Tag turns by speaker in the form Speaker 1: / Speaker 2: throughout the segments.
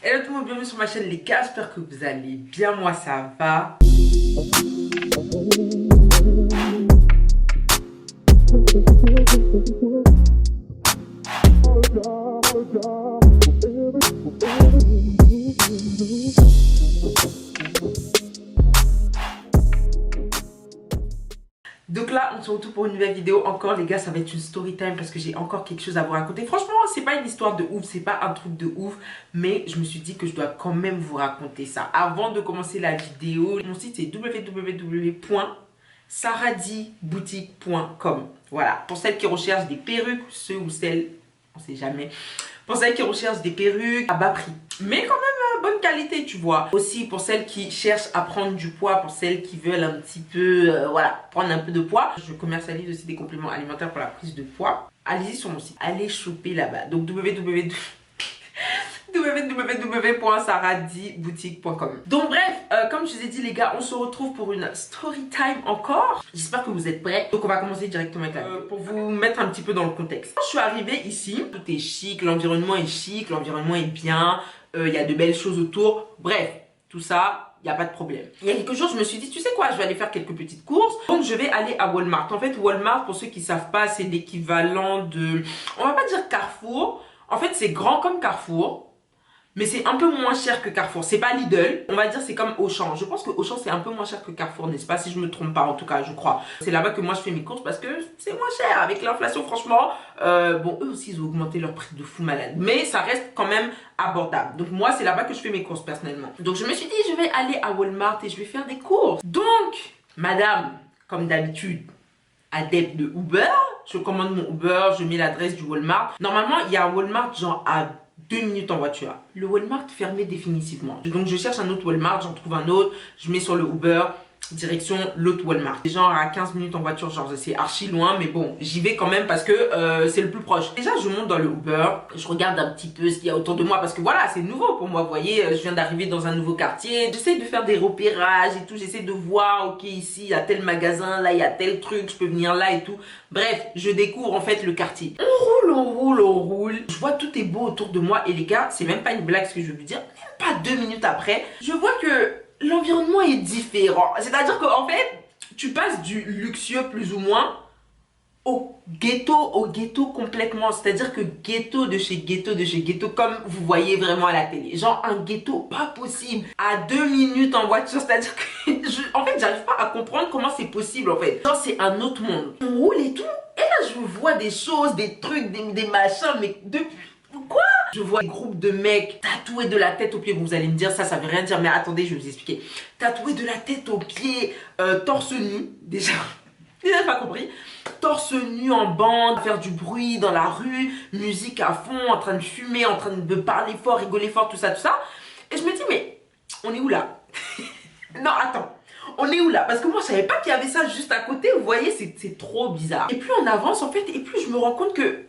Speaker 1: Hello tout le monde, bienvenue sur ma chaîne les gars, j'espère que vous allez bien, moi ça va. Donc là, on se retrouve pour une nouvelle vidéo. Encore les gars, ça va être une story time parce que j'ai encore quelque chose à vous raconter. Franchement, c'est pas une histoire de ouf, c'est pas un truc de ouf, mais je me suis dit que je dois quand même vous raconter ça. Avant de commencer la vidéo, mon site c'est www.saradiboutique.com. Voilà, pour celles qui recherchent des perruques, ceux ou celles, on sait jamais, pour celles qui recherchent des perruques à bas prix, mais quand même bonne qualité, tu vois. Aussi pour celles qui cherchent à prendre du poids, pour celles qui veulent un petit peu, voilà, prendre un peu de poids. Je commercialise aussi des compléments alimentaires pour la prise de poids. Allez-y sur mon site, allez choper là-bas. Donc www.saradiboutique.com. Donc bref, comme je vous ai dit les gars, on se retrouve pour une story time encore. J'espère que vous êtes prêts. Donc on va commencer directement avec la vidéo. Pour vous mettre un petit peu dans le contexte. Quand je suis arrivée ici, tout est chic, l'environnement est chic, l'environnement est bien, il y a de belles choses autour. Bref, tout ça, il n'y a pas de problème. Il y a quelques jours, je me suis dit, tu sais quoi, je vais aller faire quelques petites courses. Donc je vais aller à Walmart. En fait, Walmart, pour ceux qui ne savent pas, c'est l'équivalent de... On va pas dire Carrefour. En fait, c'est grand comme Carrefour. Mais c'est un peu moins cher que Carrefour. C'est pas Lidl. On va dire c'est comme Auchan. Je pense que Auchan c'est un peu moins cher que Carrefour, n'est-ce pas? Si je me trompe pas, en tout cas, je crois. C'est là-bas que moi je fais mes courses parce que c'est moins cher. Avec l'inflation, franchement, bon, eux aussi ils ont augmenté leur prix de fou malade. Mais ça reste quand même abordable. Donc moi, c'est là-bas que je fais mes courses personnellement. Donc je me suis dit, je vais aller à Walmart et je vais faire des courses. Donc, madame, comme d'habitude, adepte de Uber, je commande mon Uber, je mets l'adresse du Walmart. Normalement, il y a un Walmart genre à 2 minutes en voiture. Le Walmart fermé définitivement. Donc je cherche un autre Walmart, j'en trouve un autre, je mets sur le Uber, direction l'autre Walmart. Genre à 15 minutes en voiture, genre c'est archi loin, mais bon, j'y vais quand même parce que c'est le plus proche. Déjà, je monte dans le Uber, je regarde un petit peu ce qu'il y a autour de moi parce que voilà, c'est nouveau pour moi, vous voyez, je viens d'arriver dans un nouveau quartier. J'essaie de faire des repérages et tout, j'essaie de voir, ok, ici, il y a tel magasin, là, il y a tel truc, je peux venir là et tout. Bref, je découvre en fait le quartier. On roule. Je vois tout est beau autour de moi et les gars, c'est même pas une blague ce que je veux vous dire. Même pas 2 minutes après, je vois que l'environnement est différent. C'est-à-dire qu'en fait, tu passes du luxueux plus ou moins au ghetto complètement. C'est-à-dire que ghetto de chez ghetto, comme vous voyez vraiment à la télé. Genre un ghetto pas possible. À 2 minutes en voiture, c'est-à-dire que en fait, j'arrive pas à comprendre comment c'est possible en fait. Genre c'est un autre monde. On roule et tout. Et là, je vois des choses, des trucs, des machins, mais depuis... Quoi? Je vois des groupes de mecs tatoués de la tête aux pieds. Vous allez me dire, ça veut rien dire, mais attendez, je vais vous expliquer. Tatoués de la tête aux pieds, torse nu, déjà. Vous n'avez pas compris. Torse nu en bande, faire du bruit dans la rue, musique à fond, en train de fumer, en train de parler fort, rigoler fort, tout ça, tout ça. Et je me dis, mais on est où là? Non, attends. On est où là? Parce que moi je savais pas qu'il y avait ça juste à côté. Vous voyez, c'est trop bizarre. Et plus on avance en fait, et plus je me rends compte que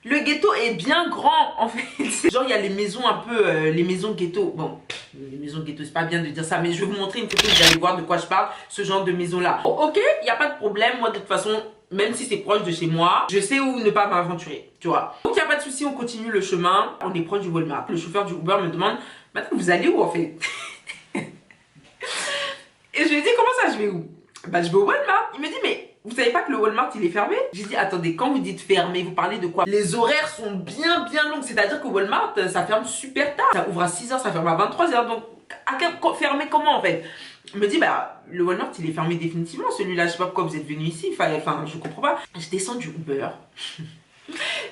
Speaker 1: le ghetto est bien grand en fait. Genre il y a les maisons un peu, les maisons ghetto. Bon, les maisons ghetto, c'est pas bien de dire ça, mais je vais vous montrer une photo, vous allez voir de quoi je parle. Ce genre de maison là. Bon, ok, il n'y a pas de problème. Moi de toute façon, même si c'est proche de chez moi, je sais où ne pas m'aventurer, tu vois. Donc il n'y a pas de souci, on continue le chemin. On est proche du Walmart. Le chauffeur du Uber me demande, maintenant vous allez où en fait? Et je lui ai dit, comment ça je vais où? Bah je vais au Walmart. Il me dit, mais vous savez pas que le Walmart il est fermé? J'ai dit, attendez, quand vous dites fermé, vous parlez de quoi? Les horaires sont bien longs, c'est-à-dire que Walmart ça ferme super tard. Ça ouvre à 6 h, ça ferme à 23 h, donc fermé comment en fait? Il me dit, bah le Walmart il est fermé définitivement, celui-là, je sais pas pourquoi vous êtes venu ici, enfin je comprends pas. Je descends du Uber.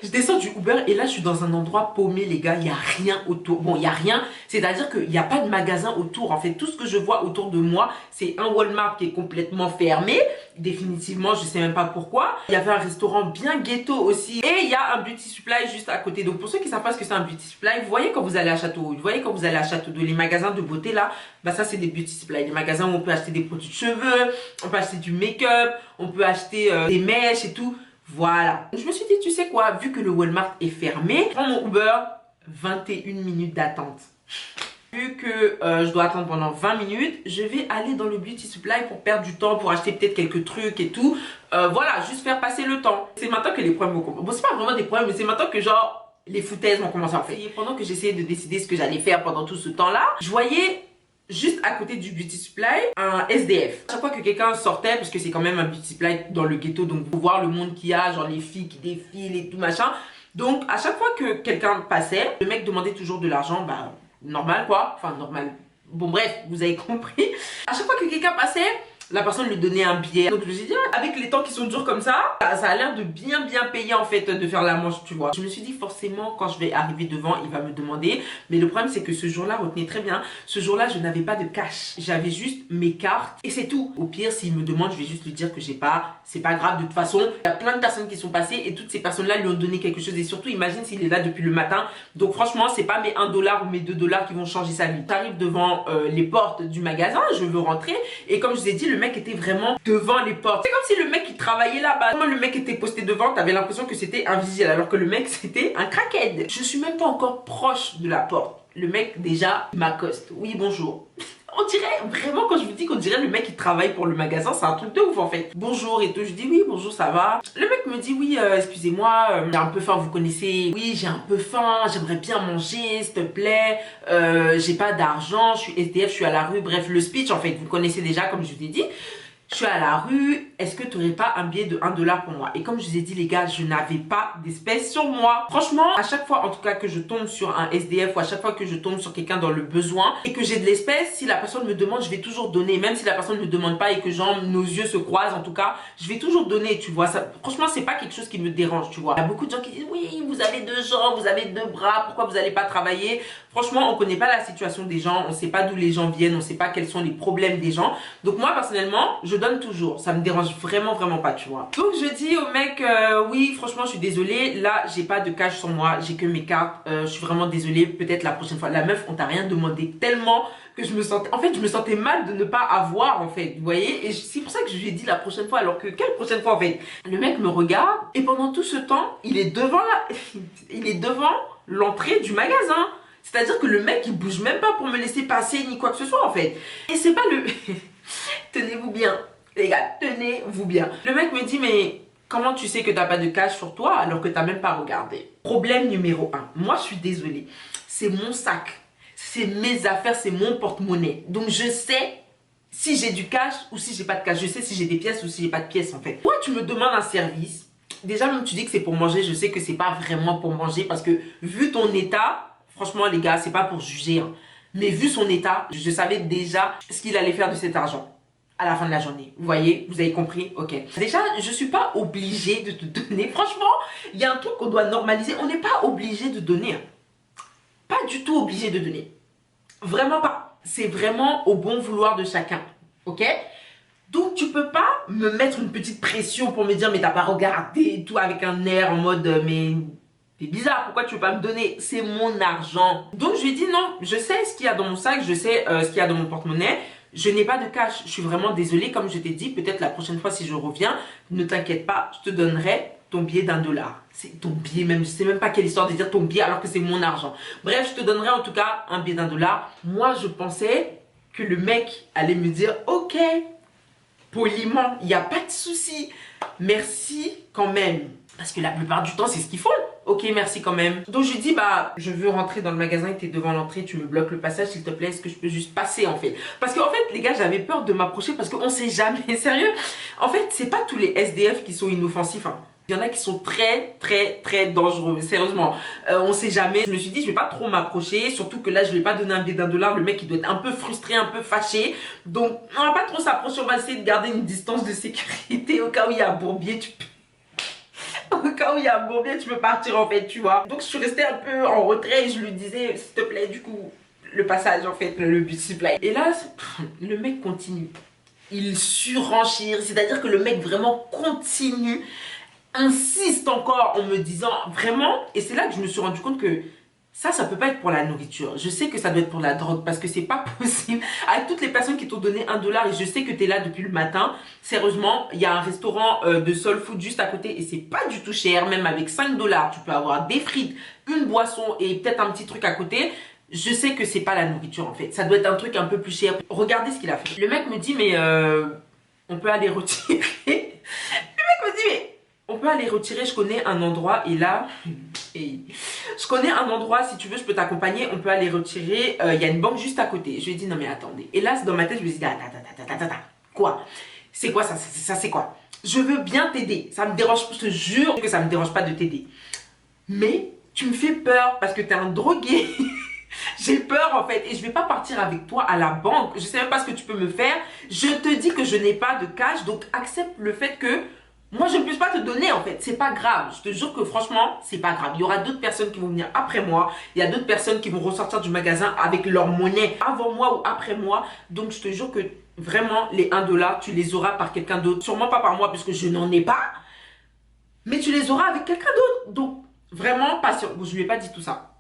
Speaker 1: Je descends du Uber et là je suis dans un endroit paumé les gars, il n'y a rien autour. Bon, il n'y a rien, c'est-à-dire qu'il n'y a pas de magasin autour. En fait, tout ce que je vois autour de moi, c'est un Walmart qui est complètement fermé. Définitivement, je sais même pas pourquoi. Il y avait un restaurant bien ghetto aussi. Et il y a un beauty supply juste à côté. Donc pour ceux qui ne savent pas ce que c'est un beauty supply, vous voyez quand vous allez à Château, vous voyez quand vous allez à Château d'Eau, les magasins de beauté là, bah ça c'est des beauty supply. Les magasins où on peut acheter des produits de cheveux, on peut acheter du make-up, on peut acheter des mèches et tout. Voilà. Je me suis dit, tu sais quoi, vu que le Walmart est fermé, je prends mon Uber, 21 minutes d'attente. Vu que je dois attendre pendant 20 minutes, je vais aller dans le beauty supply pour perdre du temps, pour acheter peut-être quelques trucs et tout. Voilà, juste faire passer le temps. C'est maintenant que les problèmes vont commencer. Bon, c'est pas vraiment des problèmes, mais c'est maintenant que genre, les foutaises ont commencé à faire. Et pendant que j'essayais de décider ce que j'allais faire pendant tout ce temps-là, je voyais juste à côté du beauty supply un SDF. À chaque fois que quelqu'un sortait, parce que c'est quand même un beauty supply dans le ghetto, donc vous voir le monde qu'il y a, genre les filles qui défilent et tout machin. Donc à chaque fois que quelqu'un passait, le mec demandait toujours de l'argent, bah normal quoi, enfin normal. Bon bref, vous avez compris. À chaque fois que quelqu'un passait, la personne lui donnait un billet. Donc je me suis dit, avec les temps qui sont durs comme ça a l'air de bien payer en fait de faire la manche, tu vois. Je me suis dit forcément quand je vais arriver devant, il va me demander. Mais le problème c'est que ce jour-là, retenez très bien, ce jour-là je n'avais pas de cash. J'avais juste mes cartes et c'est tout. Au pire, s'il me demande, je vais juste lui dire que j'ai pas. C'est pas grave, de toute façon, il y a plein de personnes qui sont passées et toutes ces personnes-là lui ont donné quelque chose. Et surtout, imagine s'il est là depuis le matin. Donc franchement, c'est pas mes 1 dollar ou mes 2 dollars qui vont changer sa vie. J'arrive devant les portes du magasin, je veux rentrer et comme je vous ai dit, le mec était vraiment devant les portes. C'est comme si le mec qui travaillait là-bas, comment le mec était posté devant, t'avais l'impression que c'était invisible alors que le mec c'était un crackhead. Je suis même pas encore proche de la porte. Le mec déjà m'accoste. Oui, bonjour. On dirait vraiment, quand je vous dis qu'on dirait le mec qui travaille pour le magasin, c'est un truc de ouf en fait. Bonjour et tout, je dis oui, bonjour, ça va. Le mec me dit oui, excusez-moi, j'ai un peu faim, vous connaissez. Oui, j'ai un peu faim, j'aimerais bien manger, s'il te plaît. J'ai pas d'argent, je suis SDF, je suis à la rue. Bref, le speech en fait, vous connaissez déjà comme je vous ai dit. Je suis à la rue, est-ce que tu n'aurais pas un billet de 1 dollar pour moi? Et comme je vous ai dit les gars, je n'avais pas d'espèces sur moi. Franchement, à chaque fois en tout cas que je tombe sur un SDF ou à chaque fois que je tombe sur quelqu'un dans le besoin et que j'ai de l'espèce, si la personne me demande, je vais toujours donner. Même si la personne ne me demande pas et que genre nos yeux se croisent en tout cas, je vais toujours donner, tu vois. Ça, franchement, c'est pas quelque chose qui me dérange, tu vois. Il y a beaucoup de gens qui disent oui, vous avez 2 jambes, vous avez 2 bras, pourquoi vous n'allez pas travailler? Franchement, on connaît pas la situation des gens, on sait pas d'où les gens viennent, on sait pas quels sont les problèmes des gens. Donc moi personnellement, je donne toujours. Ça me dérange vraiment pas, tu vois. Donc je dis au mec, oui, franchement, je suis désolée. Là, j'ai pas de cash sur moi, j'ai que mes cartes. Je suis vraiment désolée. Peut-être la prochaine fois. La meuf, on t'a rien demandé tellement que je me sentais. En fait, je me sentais mal de ne pas avoir, en fait. Vous voyez? Et c'est pour ça que je lui ai dit la prochaine fois. Alors que quelle prochaine fois, en fait? Le mec me regarde et pendant tout ce temps, il est devant il est devant l'entrée du magasin. C'est-à-dire que le mec, il bouge même pas pour me laisser passer ni quoi que ce soit, en fait. Et c'est pas le... Tenez-vous bien. Les gars, tenez-vous bien. Le mec me dit, mais comment tu sais que t'as pas de cash sur toi alors que t'as même pas regardé? Problème numéro 1. Moi, je suis désolée. C'est mon sac. C'est mes affaires, c'est mon porte-monnaie. Donc, je sais si j'ai du cash ou si j'ai pas de cash. Je sais si j'ai des pièces ou si j'ai pas de pièces, en fait. Toi, tu me demandes un service. Déjà, même tu dis que c'est pour manger. Je sais que c'est pas vraiment pour manger parce que vu ton état... Franchement, les gars, c'est pas pour juger. Hein. Mais vu son état, je savais déjà ce qu'il allait faire de cet argent à la fin de la journée. Vous voyez, vous avez compris? Ok. Déjà, je suis pas obligée de te donner. Franchement, il y a un truc qu'on doit normaliser. On n'est pas obligé de donner. Pas du tout obligé de donner. Vraiment pas. C'est vraiment au bon vouloir de chacun. Ok? Donc, tu peux pas me mettre une petite pression pour me dire, mais t'as pas regardé et tout avec un air en mode, mais... C'est bizarre, pourquoi tu veux pas me donner? C'est mon argent. Donc je lui ai dit non, je sais ce qu'il y a dans mon sac, je sais ce qu'il y a dans mon porte-monnaie. Je n'ai pas de cash, je suis vraiment désolée. Comme je t'ai dit, peut-être la prochaine fois si je reviens, ne t'inquiète pas, je te donnerai ton billet d'1 dollar. C'est ton billet même, je sais même pas quelle histoire de dire ton billet alors que c'est mon argent. Bref, je te donnerai en tout cas un billet d'1 dollar. Moi, je pensais que le mec allait me dire ok, poliment, il n'y a pas de souci. Merci quand même. Parce que la plupart du temps, c'est ce qu'ils font. Ok, merci quand même. Donc je lui dis, bah, je veux rentrer dans le magasin et t'es devant l'entrée, tu me bloques le passage, s'il te plaît, est-ce que je peux juste passer en fait? Parce qu'en fait, les gars, j'avais peur de m'approcher parce qu'on sait jamais, sérieux. En fait, c'est pas tous les SDF qui sont inoffensifs. Hein. Il y en a qui sont très dangereux, sérieusement. On sait jamais. Je me suis dit, je vais pas trop m'approcher, surtout que là, je vais pas donner un billet d'1 dollar. Le mec, il doit être un peu frustré, un peu fâché. Donc, on va pas trop s'approcher, on va essayer de garder une distance de sécurité au cas où il y a un bourbier, tu peux... Au cas où il y a un bourbier, tu peux partir en fait, tu vois. Donc je suis restée un peu en retrait et je lui disais, s'il te plaît, du coup, le passage en fait, le beauty supply. Et là, le mec continue. Il surenchère, c'est-à-dire que le mec vraiment continue, insiste encore en me disant vraiment, et c'est là que je me suis rendu compte que ça peut pas être pour la nourriture. Je sais que ça doit être pour la drogue parce que c'est pas possible. Avec toutes les personnes qui t'ont donné 1 dollar et je sais que tu es là depuis le matin, sérieusement, il y a un restaurant de soul food juste à côté et c'est pas du tout cher. Même avec 5 dollars, tu peux avoir des frites, une boisson et peut-être un petit truc à côté. Je sais que c'est pas la nourriture en fait. Ça doit être un truc un peu plus cher. Regardez ce qu'il a fait. Le mec me dit, mais on peut aller retirer. Le mec me dit, mais on peut aller retirer, je connais un endroit et là... Et Je connais un endroit, si tu veux, je peux t'accompagner, on peut aller retirer. Il y a une banque juste à côté. Je lui ai dit, non mais attendez. Et là, dans ma tête, je me suis dit, attends. Quoi? C'est quoi ça? Ça c'est quoi? Je veux bien t'aider. Ça me dérange, je te jure que ça me dérange pas de t'aider. Mais tu me fais peur parce que t'es un drogué. J'ai peur en fait et je vais pas partir avec toi à la banque. Je sais même pas ce que tu peux me faire. Je te dis que je n'ai pas de cash, donc accepte le fait que moi je ne puisse pas te donner en fait. C'est pas grave. Je te jure que franchement, c'est pas grave. Il y aura d'autres personnes qui vont venir après moi. Il y a d'autres personnes qui vont ressortir du magasin avec leur monnaie avant moi ou après moi. Donc je te jure que vraiment les 1 $, tu les auras par quelqu'un d'autre. Sûrement pas par moi puisque je n'en ai pas. Mais tu les auras avec quelqu'un d'autre. Donc vraiment pas sûr. Bon, je lui ai pas dit tout ça.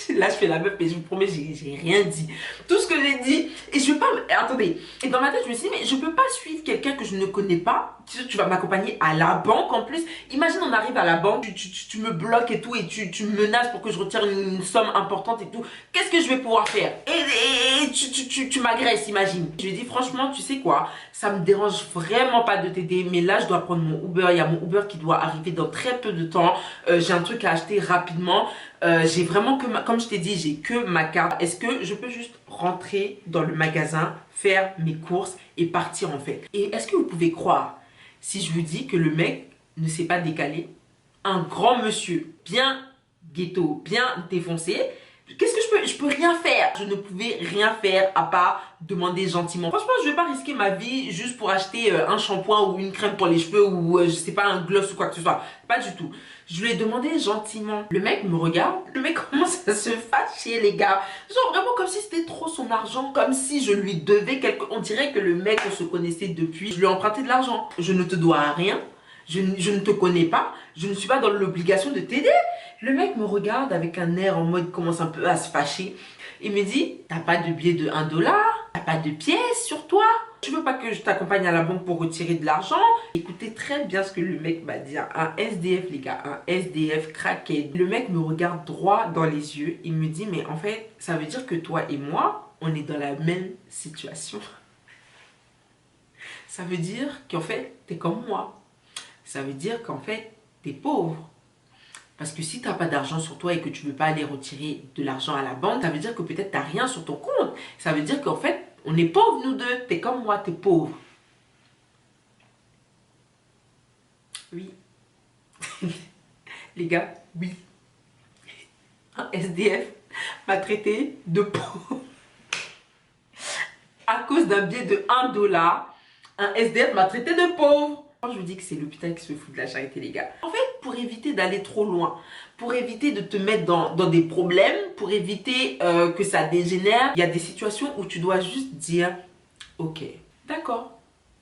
Speaker 1: Là, je fais la meuf, mais je vous promets, j'ai rien dit. Tout ce que j'ai dit, et je veux pas... Attendez. Et dans ma tête, je me suis dit, mais je peux pas suivre quelqu'un que je ne connais pas. Tu vas m'accompagner à la banque en plus. Imagine, on arrive à la banque, tu me bloques et tout, et tu me menaces pour que je retire une somme importante et tout. Qu'est-ce que je vais pouvoir faire? Et tu m'agresses, imagine. Je lui ai dit, franchement, tu sais quoi? Ça me dérange vraiment pas de t'aider, mais là, je dois prendre mon Uber. Il y a mon Uber qui doit arriver dans très peu de temps. J'ai un truc à acheter rapidement. J'ai vraiment que, comme je t'ai dit, j'ai que ma carte. Est-ce que je peux juste rentrer dans le magasin, faire mes courses et partir en fait? Et est-ce que vous pouvez croire si je vous dis que le mec ne s'est pas décalé? Un grand monsieur, bien ghetto, bien défoncé. Qu'est-ce que je peux rien faire. Je ne pouvais rien faire à part demander gentiment. Franchement, je vais pas risquer ma vie juste pour acheter un shampoing ou une crème pour les cheveux ou je sais pas, un gloss ou quoi que ce soit. Pas du tout. Je lui ai demandé gentiment. Le mec me regarde. Le mec commence à se fâcher, les gars. Genre vraiment comme si c'était trop son argent. Comme si je lui devais quelque... On dirait que le mec, on se connaissait depuis. Je lui ai emprunté de l'argent. Je ne te dois rien. Je ne te connais pas. Je ne suis pas dans l'obligation de t'aider. Le mec me regarde avec un air en mode, commence un peu à se fâcher. Il me dit, t'as pas de billet de 1 $? T'as pas de pièces sur toi? Tu veux pas que je t'accompagne à la banque pour retirer de l'argent? Écoutez très bien ce que le mec m'a dit. Un SDF, les gars. Un SDF craqué. Le mec me regarde droit dans les yeux. Il me dit, mais en fait, ça veut dire que toi et moi, on est dans la même situation. Ça veut dire qu'en fait, t'es comme moi. Ça veut dire qu'en fait, t'es pauvre. Parce que si tu n'as pas d'argent sur toi et que tu ne veux pas aller retirer de l'argent à la banque, ça veut dire que peut-être tu n'as rien sur ton compte. Ça veut dire qu'en fait, on est pauvres nous deux. Tu es comme moi, tu es pauvre. Oui. Les gars, oui. Un SDF m'a traité de pauvre. À cause d'un billet de 1 $, un SDF m'a traité de pauvre. Je vous dis que c'est l'hôpital qui se fout de la charité, les gars. En fait, pour éviter d'aller trop loin, pour éviter de te mettre dans des problèmes, pour éviter que ça dégénère, il y a des situations où tu dois juste dire « Ok, d'accord,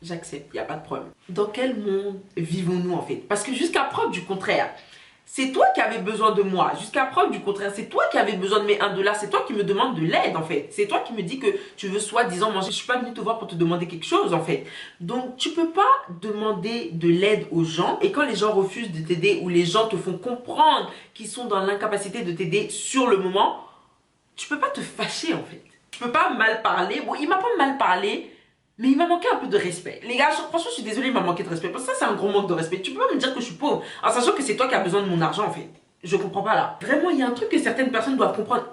Speaker 1: j'accepte, il n'y a pas de problème. » Dans quel monde vivons-nous en fait? Parce que jusqu'à preuve du contraire, c'est toi qui avais besoin de moi. Jusqu'à preuve du contraire, c'est toi qui avais besoin de mes 1 $. C'est toi qui me demandes de l'aide en fait. C'est toi qui me dis que tu veux soi-disant manger. Je suis pas venue te voir pour te demander quelque chose en fait. Donc tu peux pas demander de l'aide aux gens. Et quand les gens refusent de t'aider ou les gens te font comprendre qu'ils sont dans l'incapacité de t'aider sur le moment, tu peux pas te fâcher en fait. Tu peux pas mal parler. Bon, il m'a pas mal parlé. Mais il m'a manqué un peu de respect. Les gars, franchement, je suis désolée, il m'a manqué de respect. Parce que ça, c'est un gros manque de respect. Tu peux pas me dire que je suis pauvre en sachant que c'est toi qui as besoin de mon argent, en fait. Je comprends pas là. Vraiment, il y a un truc que certaines personnes doivent comprendre.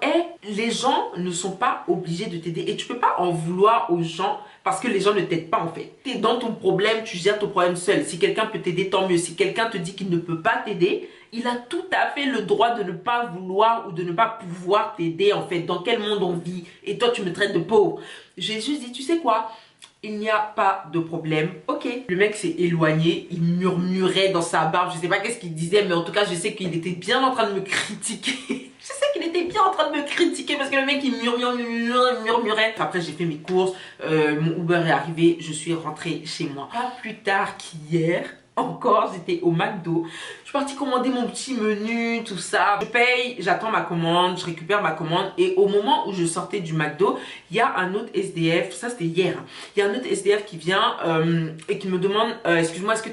Speaker 1: Les gens ne sont pas obligés de t'aider. Et tu peux pas en vouloir aux gens parce que les gens ne t'aident pas, en fait. Tu es dans ton problème, tu gères ton problème seul. Si quelqu'un peut t'aider, tant mieux. Si quelqu'un te dit qu'il ne peut pas t'aider, il a tout à fait le droit de ne pas vouloir ou de ne pas pouvoir t'aider, en fait. Dans quel monde on vit? Et toi, tu me traites de pauvre. J'ai juste dit, tu sais quoi? Il n'y a pas de problème. Ok. Le mec s'est éloigné. Il murmurait dans sa barbe. Je sais pas qu'est-ce qu'il disait, mais en tout cas, je sais qu'il était bien en train de me critiquer. Je sais qu'il était bien en train de me critiquer parce que le mec, il murmurait. Après, j'ai fait mes courses. Mon Uber est arrivé. Je suis rentrée chez moi. Pas plus tard qu'hier. Encore, j'étais au McDo. Je suis partie commander mon petit menu, tout ça. Je paye, j'attends ma commande, je récupère ma commande. Et au moment où je sortais du McDo, il y a un autre SDF, ça c'était hier. Il y a un autre SDF qui vient et qui me demande excuse-moi, est-ce que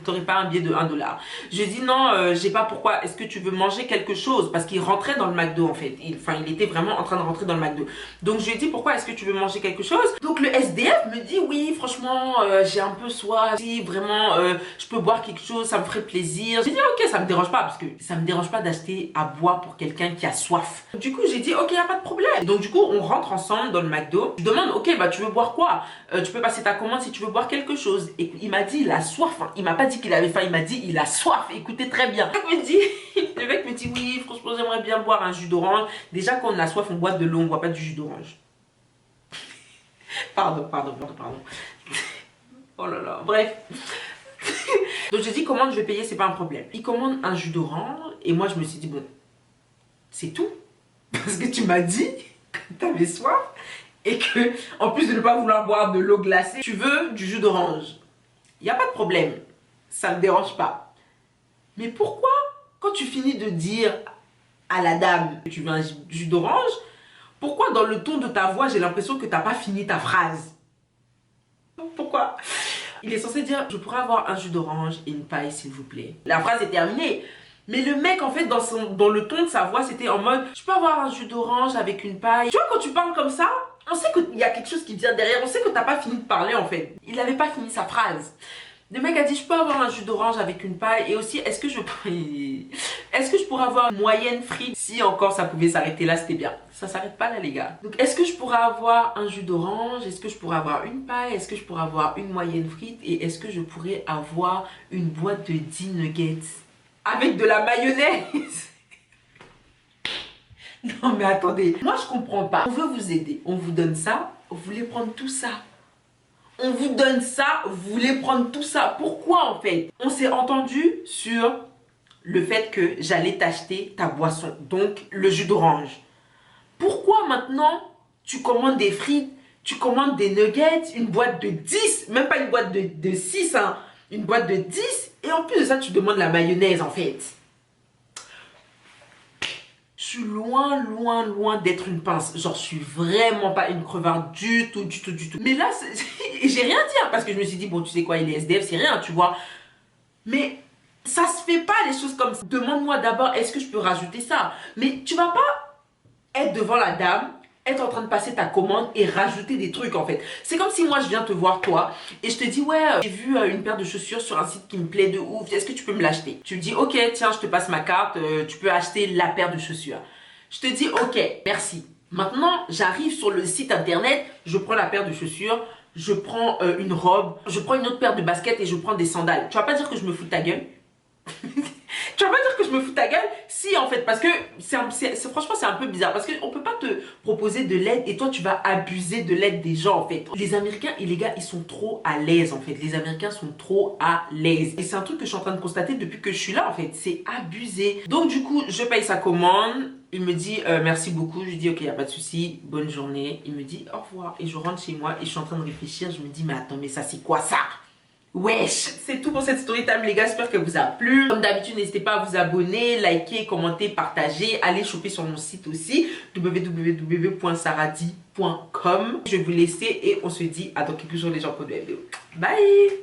Speaker 1: t'aurais pas un billet de 1 $? Je lui ai dit non, j'ai pas, pourquoi. Est-ce que tu veux manger quelque chose? Parce qu'il rentrait dans le McDo en fait. Il était vraiment en train de rentrer dans le McDo. Donc je lui ai dit pourquoi est-ce que tu veux manger quelque chose? Donc le SDF me dit oui, franchement, j'ai un peu soif. Si vraiment, je peux boire quelque chose, ça me ferait plaisir. J'ai dit ok, ça me dérange pas parce que ça me dérange pas d'acheter à boire pour quelqu'un qui a soif. Du coup j'ai dit ok, y a pas de problème. Donc du coup on rentre ensemble dans le McDo. Je demande ok, bah tu veux boire quoi? Tu peux passer ta commande si tu veux boire quelque chose. Et il m'a dit il a soif, hein. Il m'a pas dit qu'il avait faim, il m'a dit il a soif. Écoutez très bien. Le mec me dit oui, franchement j'aimerais bien boire un jus d'orange. Déjà quand on a soif on boit de l'eau, on boit pas du jus d'orange. Pardon. Oh là là, bref. Donc j'ai dit commande, je vais payer, c'est pas un problème. Il commande un jus d'orange et moi je me suis dit bon, c'est tout. Parce que tu m'as dit que t'avais soif et que en plus de ne pas vouloir boire de l'eau glacée, tu veux du jus d'orange. Il n'y a pas de problème, ça me dérange pas. Mais pourquoi quand tu finis de dire à la dame que tu veux un jus d'orange, pourquoi dans le ton de ta voix j'ai l'impression que t'as pas fini ta phrase? Pourquoi? Il est censé dire je pourrais avoir un jus d'orange et une paille s'il vous plaît. La phrase est terminée. Mais le mec en fait dans le ton de sa voix c'était en mode je peux avoir un jus d'orange avec une paille. Tu vois quand tu parles comme ça, on sait qu'il y a quelque chose qui vient derrière. On sait que t'as pas fini de parler en fait. Il n'avait pas fini sa phrase. Le mec a dit je peux avoir un jus d'orange avec une paille et aussi est-ce que je pourrais avoir une moyenne frite? Si encore ça pouvait s'arrêter là c'était bien. Ça s'arrête pas là les gars. Donc est-ce que je pourrais avoir un jus d'orange? Est-ce que je pourrais avoir une paille? Est-ce que je pourrais avoir une moyenne frite? Et est-ce que je pourrais avoir une boîte de 10 nuggets avec de la mayonnaise? Non mais attendez, moi je comprends pas. On veut vous aider, on vous donne ça, vous voulez prendre tout ça. On vous donne ça, vous voulez prendre tout ça. Pourquoi en fait? On s'est entendu sur le fait que j'allais t'acheter ta boisson, donc le jus d'orange. Pourquoi maintenant tu commandes des frites, tu commandes des nuggets, une boîte de 10, même pas une boîte de 6, hein, une boîte de 10, et en plus de ça tu demandes la mayonnaise en fait? Je suis loin d'être une pince. Genre, je suis vraiment pas une crevarde du tout. Mais là, j'ai rien dit, hein, parce que je me suis dit, bon, tu sais quoi, il est SDF, c'est rien, tu vois. Mais ça se fait pas, les choses comme ça. Demande-moi d'abord, est-ce que je peux rajouter ça? Mais tu vas pas être devant la dame, être en train de passer ta commande et rajouter des trucs, en fait. C'est comme si moi, je viens te voir, toi, et je te dis, ouais, j'ai vu une paire de chaussures sur un site qui me plaît de ouf, est-ce que tu peux me l'acheter? Tu me dis, ok, tiens, je te passe ma carte, tu peux acheter la paire de chaussures. Je te dis, ok, merci. Maintenant, j'arrive sur le site internet, je prends la paire de chaussures, je prends une robe, je prends une autre paire de baskets et je prends des sandales. Tu vas pas dire que je me fous de ta gueule? Tu vas pas dire que je me fous de ta gueule? Si en fait, parce que franchement c'est un peu bizarre. Parce qu'on peut pas te proposer de l'aide et toi tu vas abuser de l'aide des gens en fait. Les Américains et les gars ils sont trop à l'aise en fait. Les Américains sont trop à l'aise. Et c'est un truc que je suis en train de constater depuis que je suis là en fait. C'est abusé. Donc du coup je paye sa commande. Il me dit merci beaucoup. Je lui dis ok, y a pas de souci, bonne journée. Il me dit au revoir. Et je rentre chez moi et je suis en train de réfléchir. Je me dis mais attends, mais ça c'est quoi ça? Wesh, c'est tout pour cette story time les gars, j'espère qu'elle vous a plu. Comme d'habitude, n'hésitez pas à vous abonner, liker, commenter, partager. Allez choper sur mon site aussi, www.saradi.com. Je vais vous laisser et on se dit à dans quelques jours les gens pour de vidéo. Bye.